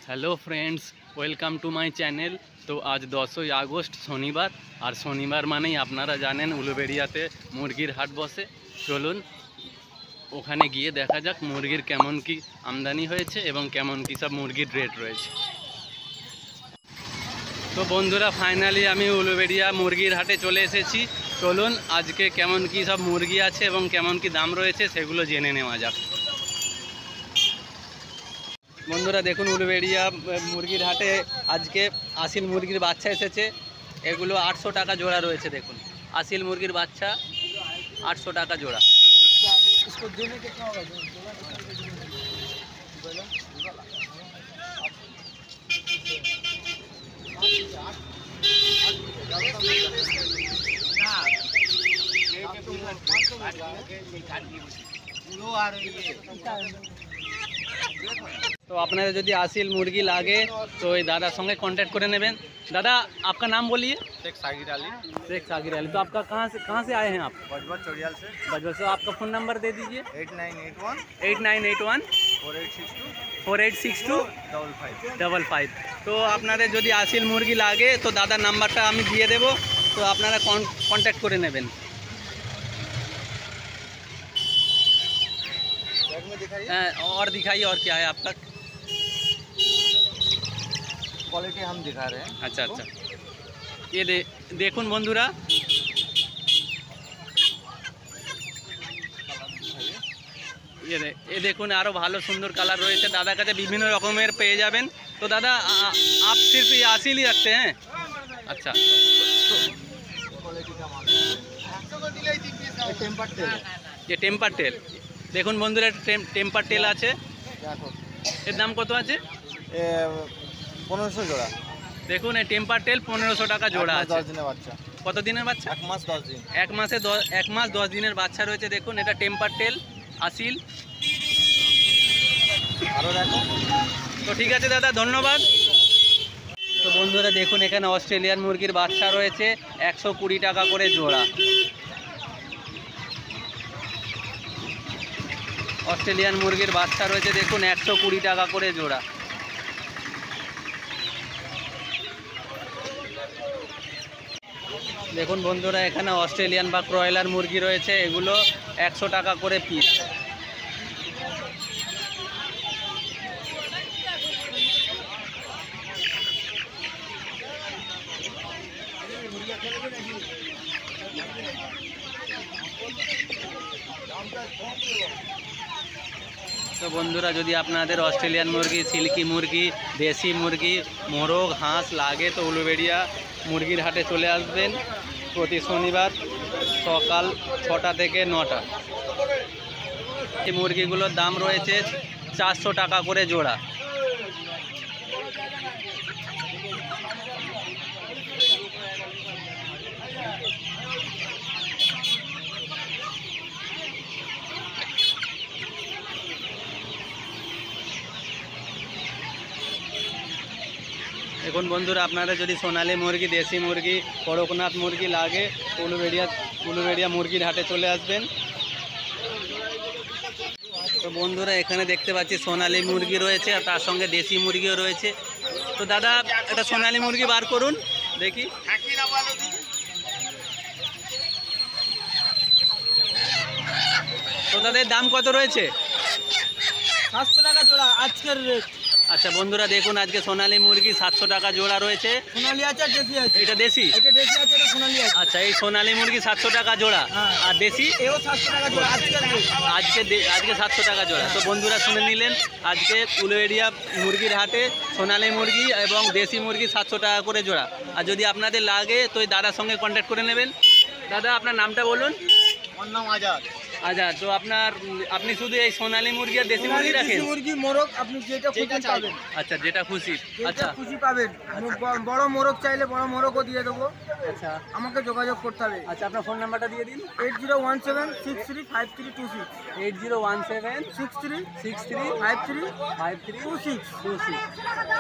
Hello friends, welcome to my channel. তো আজ 10ই August শনিবার, আর শনিবার মানেই আপনারা জানেন উলুবেড়িয়াতে মুরগির হাট বসে। চলুন ওখানে গিয়ে দেখা যাক মুরগির কেমন কি আমদানি হয়েছে এবং কেমন কি সব মুরগির রেট রয়েছে। তো বন্ধুরা, ফাইনালি আমি উলুবেড়িয়া মুরগির হাটে চলে এসেছি। চলুন আজকে কেমন কি সব মুরগি আছে এবং কেমন কি দাম রয়েছে সেগুলো জেনে নেওয়া যাক। বন্ধুরা দেখুন, উলুবেড়িয়া মুরগির হাটে আজকে আসিল মুরগির বাচ্চা এসেছে। এগুলো 800 টাকা জোড়া রয়েছে। দেখুন, আসিল মুরগির বাচ্চা 800 টাকা জোড়া। तो আপনাদের যদি আসিল মুরগি লাগে তো এই দাদার সঙ্গে कांटेक्ट করে নেবেন। दादा, आपका नाम बोलिए। शेख सागिर अली। शेख सागिर अली। तो आपका कहाँ से आए हैं आप? बजबत चौड़ियाल से। बजबत से। आपका फ़ोन नंबर दे दीजिए। 8981 8981 4862 4862 55। তো আপনাদের যদি আসিল মুরগি লাগে তো দাদার নাম্বারটা আমি দিয়ে দেবো, তো আপনারা कांटेक्ट করে নেবেন। और दिखाइए, और क्या है आपका? क्वालिटी हम दिखा रहे हैं। अच्छा अच्छा, ये देखुन বন্ধুরা, ये देखुन আরো ভালো সুন্দর কালার রয়েছে। দাদার কাছে বিভিন্ন রকমের পেয়ে যাবেন। তো দাদা, आप सिर्फ ये आसिल ही रखते हैं? अच्छा, ये টেম্পার টেল। দেখুন বন্ধুরা, টেম্পার টেল আছে। এর দাম কত আছে? 1500 জোড়া। দেখুন, এই টেম্পার টেল 1500 টাকা জোড়া আছে। 10 দিনের বাচ্চা। কত দিনের বাচ্চা? 1 মাস 10 দিন। 1 মাস 10 দিনের বাচ্চা রয়েছে। দেখুন, এটা টেম্পার টেল আসিল। আরো দেখো। তো ঠিক আছে দাদা, ধন্যবাদ। তো বন্ধুরা দেখুন, এখানে অস্ট্রেলিয়ান মুরগির বাচ্চা রয়েছে 120 টাকা করে জোড়া। অস্ট্রেলিয়ান মুরগির বাচ্চা রয়েছে দেখুন 120 টাকা করে জোড়া। দেখুন বন্ধুরা, এখানে অস্ট্রেলিয়ান বা ব্রয়লার মুরগি রয়েছে, এগুলো 100 টাকা করে পিস। তো বন্ধুরা, যদি আপনাদের অস্ট্রেলিয়ান মুরগি, সিল্কি মুরগি, দেশি মুরগি, মোরগ, হাঁস লাগে তো উলুবেড়িয়া মুরগির হাটে চলে আসবেন প্রতি শনিবার সকাল 6টা থেকে 9টা। এই মুরগিগুলোর দাম রয়েছে 400 টাকা করে জোড়া। এখন বন্ধুরা, আপনারা যদি সোনালি মুরগি, দেশি মুরগি, করকনাথ মুরগি লাগে উলুবেড়িয়া মুরগির হাটে চলে আসবেন। তো বন্ধুরা, এখানে দেখতে পাচ্ছি সোনালি মুরগি রয়েছে আর তার সঙ্গে দেশি মুরগিও রয়েছে। তো দাদা, একটা সোনালি মুরগি বার করুন দেখি। তো দাদা, দাম কত রয়েছে? 700 টাকা জোড়া আজকের রেট। আচ্ছা বন্ধুরা দেখুন, আজকে সোনালি মুরগি 700 টাকা জোড়া রয়েছে। সোনালি আছে আর দেশি আছে। এটা দেশি? এটা দেশি আছে, এটা সোনালি আছে। আচ্ছা, এই সোনালি মুরগি 700 টাকা জোড়া, আর দেশি এও 700 টাকা জোড়া আজকের রেট। আজকে 700 টাকা জোড়া। তো বন্ধুরা শুনে নিলেন, আজকে উলুবেড়িয়া মুরগির হাটে সোনালি মুরগি এবং দেশি মুরগি 700 টাকা করে জোড়া। আর যদি আপনাদের লাগে তো এই দাদার সঙ্গে কন্ট্যাক্ট করে নেবেন। দাদা, আপনার নামটা বলুন। আমার নাম আজাদ। আচ্ছা, তো আপনি শুধু এই সোনালি মুরগি আর দেশি মুরগি রাখেন? মুরগি, মোরগ আপনি যেটা খুশি পাবেন। আচ্ছা, যেটা খুশি। আচ্ছা, খুশি পাবেন। বড় মোরগ চাইলে বড় মোরগও দিয়ে দেবো। আচ্ছা, আমাকে যোগাযোগ করতে হবে। আচ্ছা, আপনার ফোন নাম্বারটা দিয়ে দিন। 8017635326। 801763535326।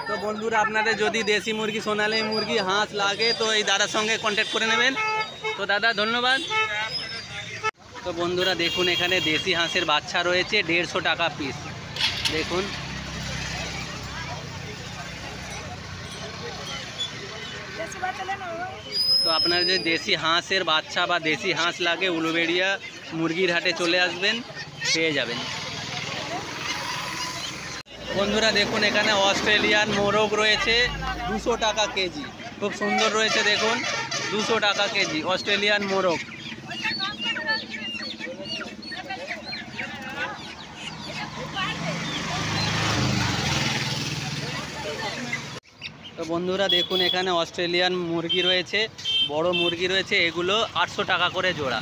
তো বন্ধুরা, আপনাদের যদি দেশি মুরগি, সোনালি মুরগি, হাঁস লাগে তো এই দাদার সঙ্গে কন্ট্যাক্ট করে নেবেন। তো দাদা, ধন্যবাদ। তো বন্ধুরা দেখুন, এখানে দেশি হাঁসের বাচ্চা রয়েছে 150 টাকা পিস। দেখুন তো আপনার যে দেশি হাঁসের বাচ্চা বা দেশি হাঁস লাগে উলুবেড়িয়া মুরগির হাটে চলে আসবেন, পেয়ে যাবেন। বন্ধুরা দেখুন এখানে অস্ট্রেলিয়ান মোরগ রয়েছে 200 টাকা কেজি, খুব সুন্দর রয়েছে দেখুন, 200 টাকা কেজি অস্ট্রেলিয়ান মোরগ। তো বন্ধুরা দেখুন এখানে অস্ট্রেলিয়ান মুরগি রয়েছে, বড় মুরগি রয়েছে, এগুলো 800 টাকা করে জোড়া।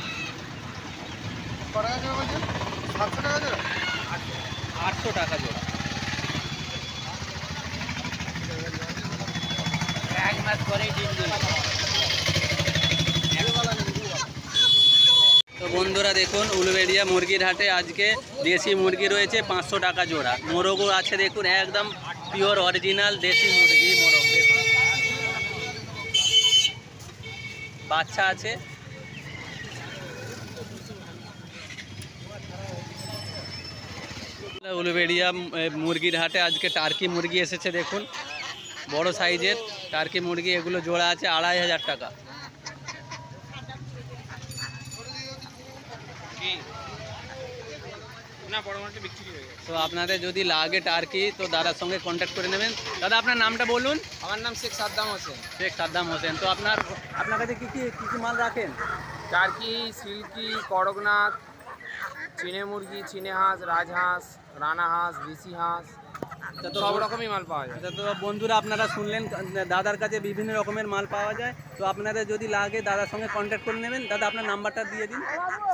800 টাকা জোড়া। তো বন্ধুরা দেখুন উলুবেড়িয়া মুরগির হাটে আজকে দেশি মুরগি রয়েছে 500 টাকা জোড়া। মোরগও আছে দেখুন, একদম পিওর অরিজিনাল দেশি মুরগি মোরগ দেখুন, বাচ্চা আছে। উলুবেড়িয়া মুরগির হাটে আজকে টার্কি মুরগি এসেছে দেখুন, বড় সাইজের টার্কি মুরগি, এগুলো জোড়া আছে 2500 টাকা। তো আপনাদের যদি লাগে টার্কি তো দাদার সঙ্গে কন্ট্যাক্ট করে নেবেন। দাদা আপনার নামটা বলুন। আমার নাম শেখ সাদ্দাম হোসেন। শেখ সাদ্দাম হোসেন। তো আপনার কাছে কী কী মাল রাখেন? টার্কি, সিল্কি, করকনাথ, চিনে মুরগি, চিনে হাঁস, রাজহাঁস, রানা হাঁস, দেশি হাঁস, সব রকমই মাল পাওয়া যায়। তো বন্ধুরা আপনারা শুনলেন দাদার কাছে বিভিন্ন রকমের মাল পাওয়া যায়। তো আপনাদের যদি লাগে দাদার সঙ্গে কন্ট্যাক্ট করে নেবেন। দাদা আপনার নাম্বারটা দিয়ে দিন।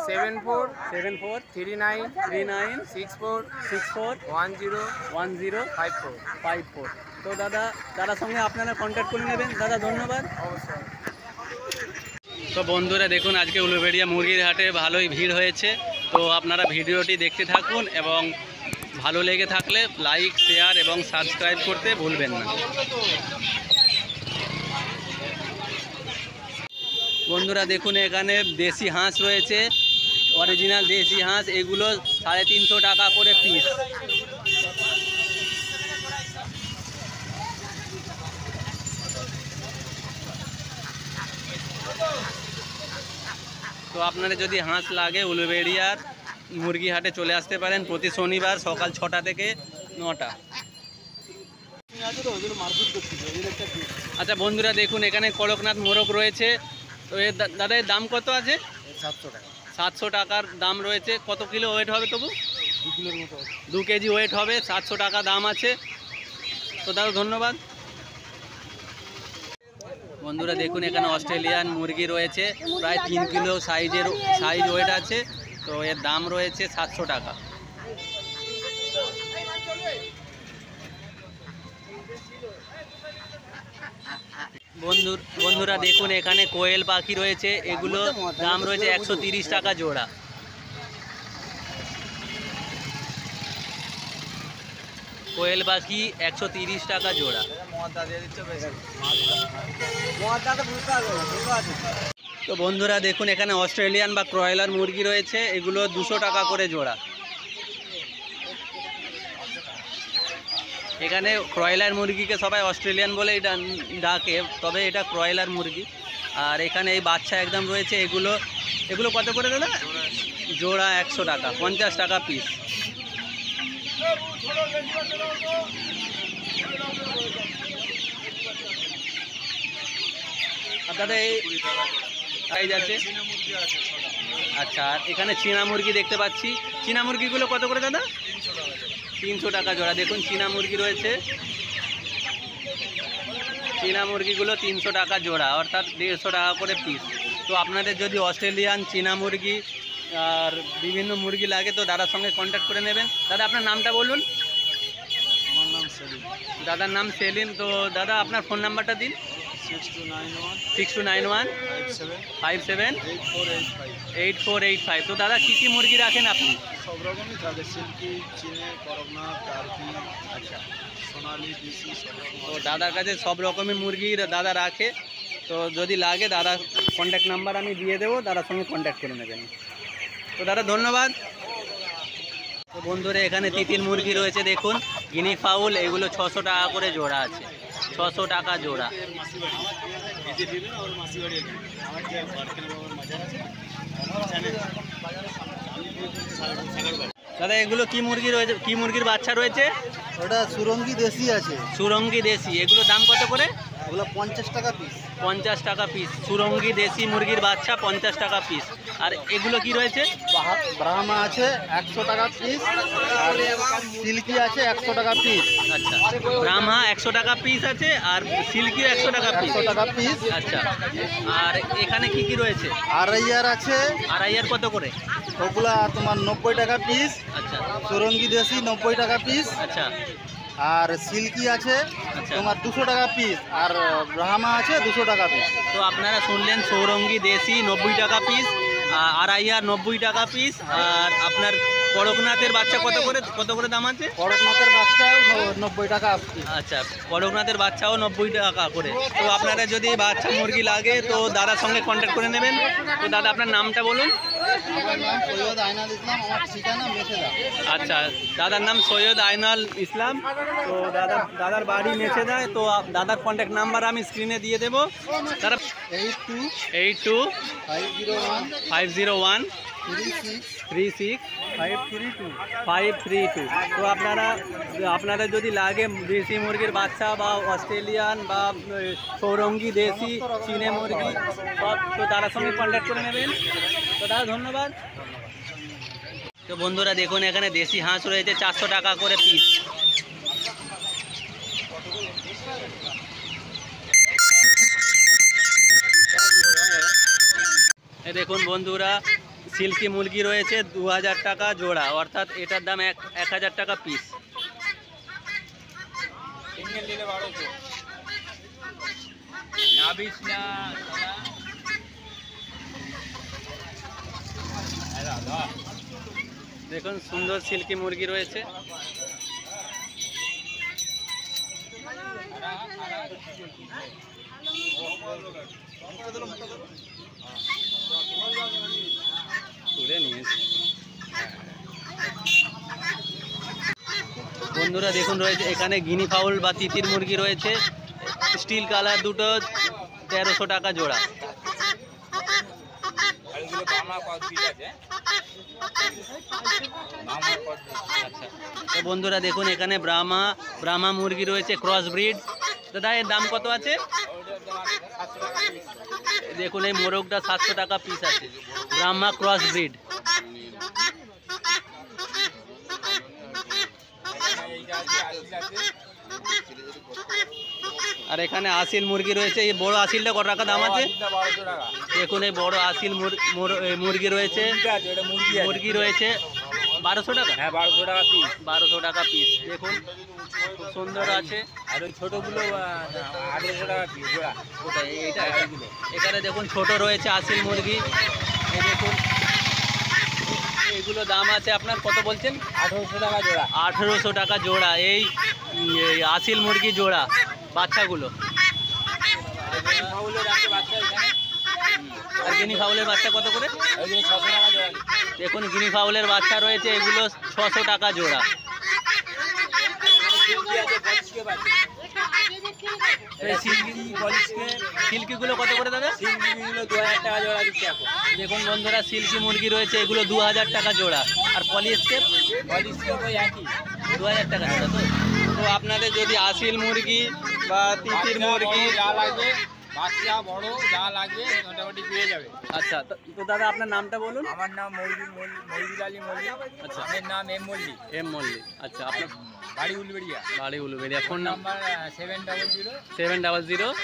7439641054। তো দাদার সঙ্গে আপনারা কন্ট্যাক্ট করে নেবেন। দাদা ধন্যবাদ। অবশ্যই। তো বন্ধুরা দেখুন আজকে উলুবেড়িয়া মুরগির হাটে ভালোই ভিড় হয়েছে। তো আপনারা ভিডিওটি দেখতে থাকুন এবং ভালো লেগে থাকলে লাইক, শেয়ার এবং সাবস্ক্রাইব করতে ভুলবেন না। বন্ধুরা দেখুন এখানে দেশি হাঁস রয়েছে, অরিজিনাল দেশি হাঁস, এগুলো 350 টাকা করে পিস। তো আপনারা যদি হাঁস লাগে উলুবেড়িয়ার মুরগি হাটে চলে আসতে পারেন প্রতি শনিবার সকাল 6টা থেকে 9টা। আচ্ছা বন্ধুরা দেখুন এখানে করকনাথ মোরগ রয়েছে। তো এর দাদা এর দাম কত আছে? 700 টাকা। 700 টাকার দাম রয়েছে। কত কিলো ওয়েট হবে তবু? 2 কিলোর মতো। 2 কেজি ওয়েট হবে, 700 টাকা দাম আছে। তো দাদা ধন্যবাদ। বন্ধুরা দেখুন এখানে অস্ট্রেলিয়ান মুরগি রয়েছে, প্রায় 3 কিলো সাইজ ওয়েট আছে। তো এর দাম রয়েছে 700 টাকা। বন্ধুরা দেখুন এখানে কোয়েল পাখি রয়েছে, এগুলো দাম রয়েছে 130 টাকা জোড়া। কোয়েল পাখি 130 টাকা জোড়া। তো বন্ধুরা দেখুন এখানে অস্ট্রেলিয়ান বা ক্রয়লার মুরগি রয়েছে, এগুলো 200 টাকা করে জোড়া। এখানে ক্রয়লার মুরগিকে সবাই অস্ট্রেলিয়ান বলে ডাকে, তবে এটা ক্রয়লার মুরগি। আর এখানে এই বাচ্চা একদম রয়েছে, এগুলো কত করে দাদা? জোড়া 100 টাকা, 50 টাকা পিস। আর দাদা এই সাইজ আছে। আচ্ছা আর এখানে চীনা মুরগি দেখতে পাচ্ছি, চীনা মুরগিগুলো কত করে দাদা? 300 টাকা জোড়া। দেখুন চীনা মুরগি রয়েছে, চীনা মুরগিগুলো 300 টাকা জোড়া, অর্থাৎ 150 টাকা করে পিস। তো আপনাদের যদি অস্ট্রেলিয়ান, চীনা মুরগি আর বিভিন্ন মুরগি লাগে তো দাদার সঙ্গে কন্ট্যাক্ট করে নেবেন। দাদা আপনার নামটা বলুন। আমার নাম সেলিম। দাদার নাম সেলিম। তো দাদা আপনার ফোন নাম্বারটা দিন। 6291 57 8485। তো দাদা কী কী মুরগি রাখেন আপনি? সব রকমই থাকে, সিল্কি, চিনে, করকনাথ, টার্কি, আচ্ছা সোনালি, দেশি সব রকম। তো দাদার কাছে সব রকমের মুরগি দাদা রাখে। তো যদি লাগে দাদার কন্ট্যাক্ট নাম্বার আমি দিয়ে দেবো, দাদার সঙ্গে কন্ট্যাক্ট করে নেবেন। তো দাদা ধন্যবাদ। তো বন্ধুরা এখানে তিতির মুরগি রয়েছে দেখুন, গিনি ফাউল, এগুলো 600 টাকা করে জোড়া আছে। 600 টাকা জোড়া। দাদা এগুলো কি মুরগি রয়েছে, কি মুরগির বাচ্চা রয়েছে? ওটা সুরঙ্গি দেশি আছে, সুরঙ্গি দেশি, এগুলো দাম কত করে? ওগুলো 50 টাকা পিস। 50 টাকা পিস। সুরঙ্গি দেশি মুরগির বাচ্চা 50 টাকা পিস। আর এগুলো কি রয়েছে? ব্রাহ্মা আছে 100 টাকা পিস, আর সিল্কি আছে 100 টাকা পিস। আচ্ছা, ব্রাহ্মা 100 টাকা পিস আছে, আর সিল্কিও 100 টাকা পিস। 100 টাকা পিস। আচ্ছা, আর এখানে কি কি রয়েছে? আড়াইয়ার আছে, আড়াইয়ার কত করে? ওগুলা তোমার 90 টাকা পিস। আচ্ছা সুরঙ্গি দেশি 90 টাকা পিস। আচ্ছা আর সিল্কি আছে আচ্ছা। তোমার 200 টাকা পিস, আর ব্রাহ্মা আছে 200 টাকা পিস। তো আপনারা শুনলেন, সৌরঙ্গি দেশি 90 টাকা পিস, আড়াইয়ার 90 টাকা পিস, আর আপনার কড়কনাথের বাচ্চা কত করে দাম আছে? কড়কনাথের বাচ্চাও 90 টাকা পিস। আচ্ছা, কড়কনাথের বাচ্চাও 90 টাকা করে। তো আপনারা যদি বাচ্চা মুরগি লাগে তো দাদার সঙ্গে কন্ট্যাক্ট করে নেবেন। তো দাদা আপনার নামটা বলুন। আমার নাম সৈয়দ আইনাল ইসলাম, আমার ঠিকানা মেছেদা। আচ্ছা, দাদার নাম সৈয়দ আইনাল ইসলাম। তো দাদার বাড়ি মেছেদায়। তো দাদার কন্ট্যাক্ট নাম্বার আমি স্ক্রিনে দিয়ে দেবো। দাদা 82 82 501 501 36 532। 532। তো আপনারা যদি লাগে দেশি মুরগির বাচ্চা বা অস্ট্রেলিয়ান বা সৌরঙ্গি দেশি চীনে মুরগি সব, তো তার সঙ্গে কন্ট্যাক্ট করে নেবেন। তো দাদা ধন্যবাদ। তো বন্ধুরা দেখুন, এখানে দেশি হাঁস রয়েছে 400 টাকা করে পিস। দেখুন বন্ধুরা, সিল্কি মুরগি রয়েছে 2000 টাকা জোড়া, অর্থাৎ এটার দাম 1000 টাকা পিস। দেখুন সুন্দর সিল্কি মুরগি রয়েছে। তুলে নিয়েছি। বন্ধুরা দেখুন, রয়েছে এখানে গিনি ফাউল বা তিতির মুরগি রয়েছে, স্টিল কালার, দুটো 1300 টাকা জোড়া। আচ্ছা, তো বন্ধুরা দেখুন, এখানে ব্রাহ্মা মুরগি রয়েছে, ক্রস ব্রিড। দাদা এর দাম কত আছে? দেখুন এই মোরগটা 700 টাকা পিস আছে, ব্রাহ্মা ক্রস ব্রিড। আর এখানে আসিল মুরগি রয়েছে, এই বড় আসিলটা কত টাকা দাম আছে? দেখুন এই বড় আসিল মুরগি রয়েছে, মুরগি রয়েছে 1200 টাকা। হ্যাঁ, 1200 টাকা পিস। 1200 টাকা পিস। দেখুন খুব সুন্দর আছে। আর ওই ছোটোগুলো 1800 টাকা পিস জোড়া। কোথায় এইটা? এখানে দেখুন ছোট রয়েছে আসিল মুরগি। এই দেখুন এগুলো দাম আছে আপনার কত বলছেন? 1800 টাকা জোড়া। 1800 টাকা জোড়া এই আসিল মুরগি জোড়া বাচ্চাগুলো। আর গিনি ফাউলের বাচ্চা কত করে? 600 টাকা জোড়া। দেখুন গিনি ফাউলের বাচ্চা রয়েছে, এগুলো 600 টাকা জোড়া। সিল্কিগুলো কত করে দাদা? সিল্কিগুলো 2000 টাকা জোড়া দিচ্ছে এখন। দেখুন বন্ধুরা, সিল্কি মুরগি রয়েছে, এগুলো 2000 টাকা জোড়া। আর পলিস্টেপ? পলিস্টেপ ওই একই 2000 টাকা জোড়া। তো আপনাদের যদি আসিল মুরগি বা তিতির মুরগি যা লাগে, বাচ্চা বড় যা লাগে মোটামুটি পেয়ে যাবে। আচ্ছা, তো দাদা আপনার নামটা বলুন। আমার নাম মহিদুল আলী মল্লিক। আচ্ছা, আমার নাম এম মল্লিক। এম মল্লিক। আচ্ছা, আপনার বাড়ি উলবেড়িয়া। বাড়ি উলুবেড়িয়া। Phone number 700 700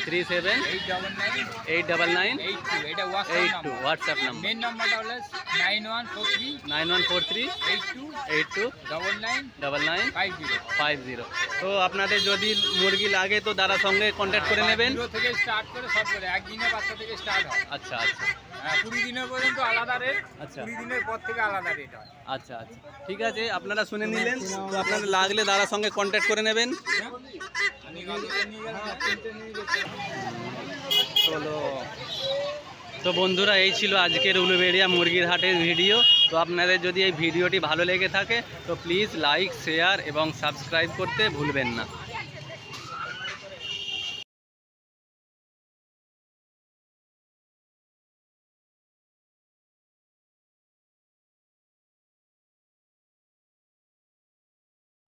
37 899 82। এটা 82 হোয়াটসঅ্যাপ নাম্বার। মেন নাম্বারটা হলো 9143 82 99 50। তো আপনাদের যদি মুরগি লাগে তো দাদার সঙ্গে কন্ট্যাক্ট করে নেবেন। 0 থেকে স্টার্ট করে সব করে একদিনের বাচ্চা থেকে স্টার্ট হয়। আচ্ছা আচ্ছা। 20 দিনের পর্যন্ত আলাদা রেট। আচ্ছা 20 দিনের পর থেকে আলাদা রেট হয়। আচ্ছা আচ্ছা, ঠিক আছে, আপনারা শুনে নিলেন। তো আপনাদের লাগলে দাদার সঙ্গে কন্ট্যাক্ট করে নেবেন। চলো, তো বন্ধুরা এই ছিল আজকের উলুবেড়িয়া মুরগির হাটের ভিডিও। তো আপনাদের যদি এই ভিডিওটি ভালো লেগে থাকে তো প্লিজ লাইক, শেয়ার এবং সাবস্ক্রাইব করতে ভুলবেন না।